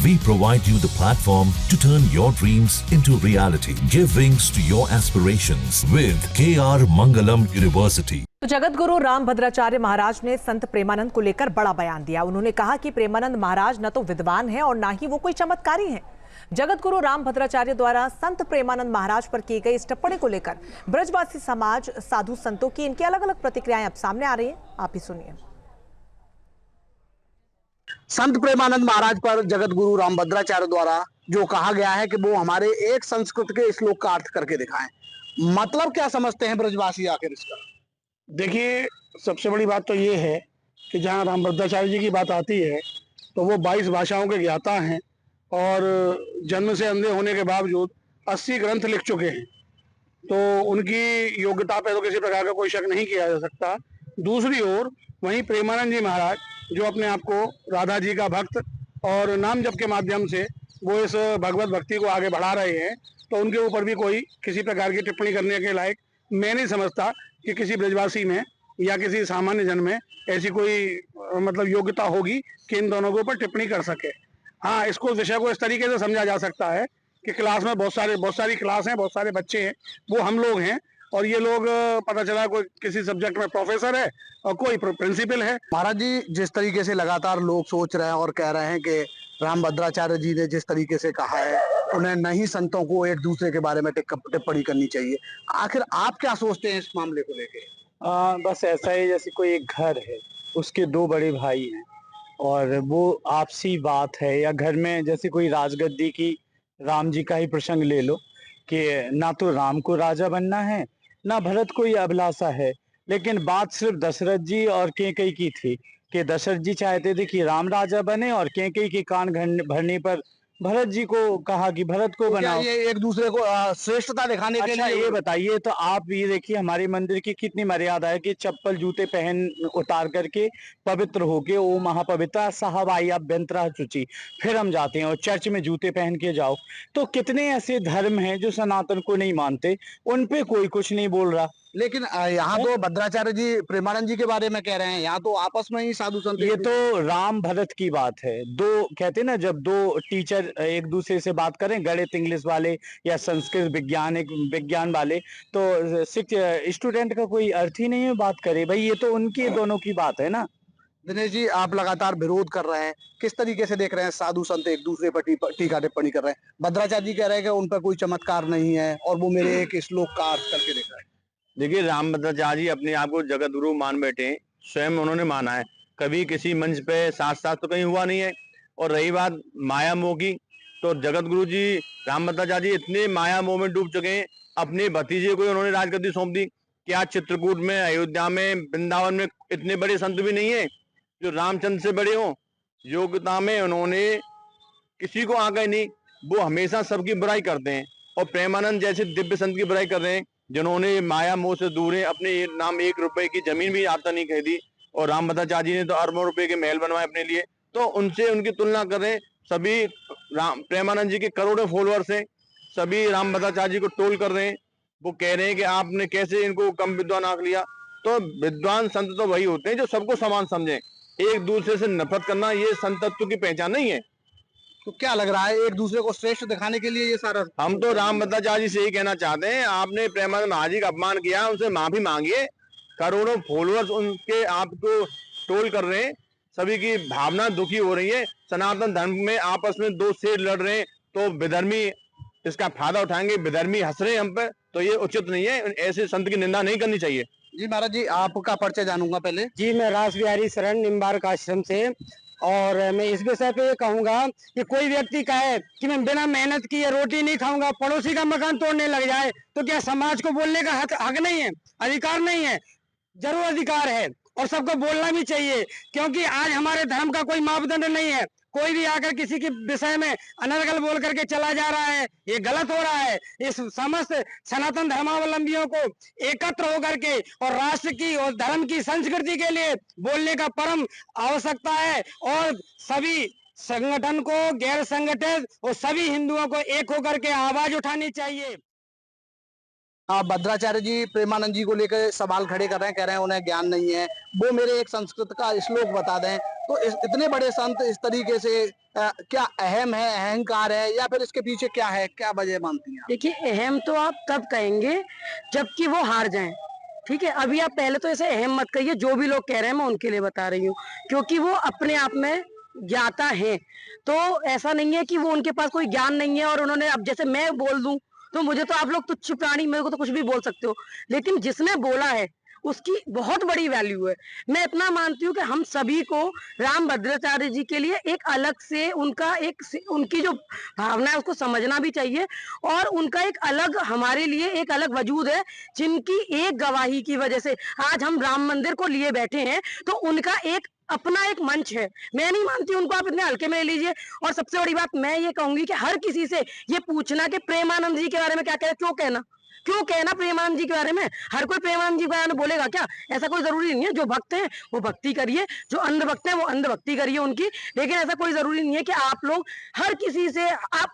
We provide you the platform to turn your dreams into reality. Give wings to your aspirations with KR Mangalam University. तो जगत गुरु राम भद्राचार्य महाराज ने संत प्रेमानंद को लेकर बड़ा बयान दिया। उन्होंने कहा कि प्रेमानंद महाराज न तो विद्वान हैं और न ही वो कोई चमत्कारी हैं। जगत गुरु राम भद्राचार्य द्वारा संत प्रेमानंद महाराज पर की गई इस टिप्पणी को लेकर ब्रजवासी समाज, साधु संतों की इनकी अलग अलग प्रतिक्रियाएं अब सामने आ रही हैं। आप ही सुनिए। संत प्रेमानंद महाराज पर जगत गुरु राम भद्राचार्य द्वारा जो कहा गया है कि वो हमारे एक संस्कृत के श्लोक का अर्थ करके दिखाएं, मतलब क्या समझते हैं ब्रजवासी आखिर इसका? देखिए, सबसे बड़ी बात तो ये है कि जहाँ राम भद्राचार्य जी की बात आती है तो वो 22 भाषाओं के ज्ञाता हैं और जन्म से अंधे होने के बावजूद 80 ग्रंथ लिख चुके हैं, तो उनकी योग्यता पे तो किसी प्रकार का कोई शक नहीं किया जा सकता। दूसरी ओर वहीं प्रेमानंद जी महाराज जो अपने आप को राधा जी का भक्त और नाम जप के माध्यम से वो इस भगवत भक्ति को आगे बढ़ा रहे हैं, तो उनके ऊपर भी कोई किसी प्रकार की टिप्पणी करने के लायक मैं नहीं समझता कि किसी ब्रजवासी में या किसी सामान्य जन में ऐसी कोई मतलब योग्यता होगी कि इन दोनों के ऊपर टिप्पणी कर सके। हाँ, इसको विषय को इस तरीके से समझा जा सकता है कि क्लास में बहुत सारी क्लास हैं, बहुत सारे बच्चे हैं, वो हम लोग हैं और ये लोग पता चला कोई किसी सब्जेक्ट में प्रोफेसर है और कोई प्रिंसिपल है। महाराज जी, जिस तरीके से लगातार लोग सोच रहे हैं और कह रहे हैं कि राम भद्राचार्य जी ने जिस तरीके से कहा है उन्हें नहीं संतों को एक दूसरे के बारे में टिप्पणी करनी चाहिए, आखिर आप क्या सोचते हैं इस मामले को लेके? बस ऐसा ही जैसे कोई एक घर है, उसके दो बड़े भाई हैं और वो आपसी बात है, या घर में जैसे कोई राजगद्दी की राम जी का ही प्रसंग ले लो कि ना तो राम को राजा बनना है ना भरत को ये अभिलाषा है, लेकिन बात सिर्फ दशरथ जी और कैकेयी की थी कि दशरथ जी चाहते थे कि राम राजा बने और कैकेयी के कान भरने पर भरत जी को कहा कि भरत को बनाओ। ये एक दूसरे को श्रेष्ठता दिखाने के लिए। ये बताइए, तो आप ये देखिए हमारे मंदिर की कितनी मर्यादा है कि चप्पल जूते पहन उतार करके पवित्र होके ओ महापवित्र साहब आई अभ्यंतरा शुचि, फिर हम जाते हैं और चर्च में जूते पहन के जाओ। तो कितने ऐसे धर्म हैं जो सनातन को नहीं मानते, उन पे कोई कुछ नहीं बोल रहा। लेकिन यहाँ तो भद्राचार्य जी प्रेमानंद जी के बारे में कह रहे हैं, यहाँ तो आपस में ही साधु संत। ये तो राम भरत की बात है। दो कहते हैं ना, जब दो टीचर एक दूसरे से बात करें, गणित इंग्लिश वाले या संस्कृत विज्ञान वाले, तो स्टूडेंट का कोई अर्थ ही नहीं है बात करे। भाई ये तो उनकी दोनों की बात है ना। दिनेश जी, आप लगातार विरोध कर रहे हैं, किस तरीके से देख रहे हैं साधु संत एक दूसरे पर टीका टिप्पणी कर रहे हैं? भद्राचार्य जी कह रहे हैं कि उन पर कोई चमत्कार नहीं है और वो मेरे एक श्लोक का अर्थ करके देख रहे हैं। देखिए, राम भद्राचार्य जी अपने आप को जगत गुरु मान बैठे हैं, स्वयं उन्होंने माना है, कभी किसी मंच पे साथ तो कहीं हुआ नहीं है। और रही बात माया मोह की, तो जगत गुरु जी राम भद्राचार्य जी इतने माया मोह में डूब चुके हैं, अपने भतीजे को उन्होंने राजगद्दी सौंप दी कि आज चित्रकूट में, अयोध्या में, वृंदावन में इतने बड़े संत भी नहीं है जो रामचंद्र से बड़े हों। योग्यता में उन्होंने किसी को आगे नहीं, वो हमेशा सबकी बुराई करते हैं और प्रेमानंद जैसे दिव्य संत की बुराई कर रहे हैं जिन्होंने माया मोह से दूर है, अपने नाम 1 रुपए की जमीन भी आता नहीं खरीदी और राम भद्राचार्य जी ने तो अरबों रुपए के महल बनवाए अपने लिए। तो उनसे उनकी तुलना कर रहे हैं। सभी राम प्रेमानंद जी के करोड़ों फॉलोअर्स हैं, सभी राम भद्राचार्य जी को टोल कर रहे हैं। वो कह रहे हैं कि आपने कैसे इनको कम विद्वान आंक लिया। तो विद्वान संत तो वही होते हैं जो सबको समान समझें। एक दूसरे से नफरत करना ये संतत्व की पहचान नहीं है। तो क्या लग रहा है, एक दूसरे को श्रेष्ठ दिखाने के लिए ये सारा? हम तो राम भद्राचार्य जी से ही कहना चाहते हैं, आपने प्रेमानंद महाराज जी का अपमान किया, उनसे माफी मांगिए। करोड़ों फॉलोअर्स उनके आपको टोल कर रहे हैं, सभी की भावना दुखी हो रही है। सनातन धर्म में आपस में दो शेर लड़ रहे हैं, तो विधर्मी इसका फायदा उठाएंगे, विधर्मी हंस रहे हैं हम पे, तो ये उचित नहीं है। ऐसे संत की निंदा नहीं करनी चाहिए। जी महाराज जी, आपका परिचय जानूंगा पहले। जी, मैं रास बिहारी शरण निम्बार्क आश्रम से, और मैं इस विषय पे ये कहूंगा कि कोई व्यक्ति कहे कि मैं बिना मेहनत किए रोटी नहीं खाऊंगा, पड़ोसी का मकान तोड़ने लग जाए, तो क्या समाज को बोलने का हक नहीं है, अधिकार नहीं है? जरूर अधिकार है और सबको बोलना भी चाहिए, क्योंकि आज हमारे धर्म का कोई मापदंड नहीं है। कोई भी आकर किसी के विषय में अनर्गल बोल करके चला जा रहा है, ये गलत हो रहा है। इस समस्त सनातन धर्मावलंबियों को एकत्र होकर के और राष्ट्र की और धर्म की संस्कृति के लिए बोलने का परम आवश्यकता है, और सभी संगठन को, गैर संगठित और सभी हिंदुओं को एक होकर के आवाज उठानी चाहिए। भद्राचार्य जी प्रेमानंद जी को लेकर सवाल खड़े कर रहे हैं, कह रहे हैं उन्हें ज्ञान नहीं है। वो मेरे एक संस्कृत का श्लोक बता दें तो इतने बड़े संत इस तरीके से क्या अहम है, अहंकार है, या फिर इसके पीछे क्या है, क्या वजह मानती हैं? देखिए, अहम तो आप तब कहेंगे जबकि वो हार जाएं। ठीक है, अभी आप पहले तो ऐसे अहम मत कहिए। जो भी लोग कह रहे हैं मैं उनके लिए बता रही हूँ, क्योंकि वो अपने आप में ज्ञाता है। तो ऐसा नहीं है कि वो उनके पास कोई ज्ञान नहीं है और उन्होंने, अब जैसे मैं बोल दूं तो मुझे तो आप लोग तुच्छ प्राणी, मेरे को तो कुछ भी बोल सकते हो, लेकिन जिसने बोला है उसकी बहुत बड़ी वैल्यू है। मैं इतना मानती हूँ कि हम सभी को राम भद्राचार्य जी के लिए एक अलग से उनकी जो भावना है उसको समझना भी चाहिए, और उनका एक अलग, हमारे लिए एक अलग वजूद है, जिनकी एक गवाही की वजह से आज हम राम मंदिर को लिए बैठे हैं। तो उनका एक अपना एक मंच है। मैं नहीं मानती उनको आप इतने हल्के में ले लीजिए। और सबसे बड़ी बात मैं ये कहूंगी कि हर किसी से ये पूछना कि प्रेमानंद जी के बारे में क्या कह रहे, क्यों कहना प्रेमानंद जी के बारे में। हर कोई प्रेमानंद जी के बारे में बोलेगा क्या? ऐसा कोई जरूरी नहीं है। जो भक्त हैं वो भक्ति करिए, जो अंध भक्त हैं वो अंध भक्ति करिए उनकी, लेकिन ऐसा कोई जरूरी नहीं है कि आप लोग हर किसी से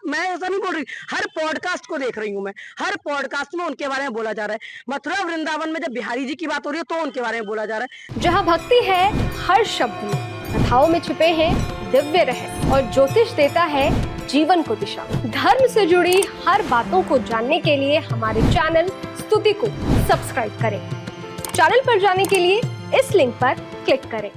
मैं ऐसा नहीं बोल रही, हर पॉडकास्ट को देख रही हूँ मैं, हर पॉडकास्ट में उनके बारे में बोला जा रहा है। मथुरा वृंदावन में जब बिहारी जी की बात हो रही है तो उनके बारे में बोला जा रहा है। जहाँ भक्ति है हर शब्द में, कथाओं में छिपे हैं दिव्य रहस्य, और ज्योतिष देता है जीवन को दिशा। धर्म से जुड़ी हर बातों को जानने के लिए हमारे चैनल स्तुति को सब्सक्राइब करें। चैनल पर जाने के लिए इस लिंक पर क्लिक करें।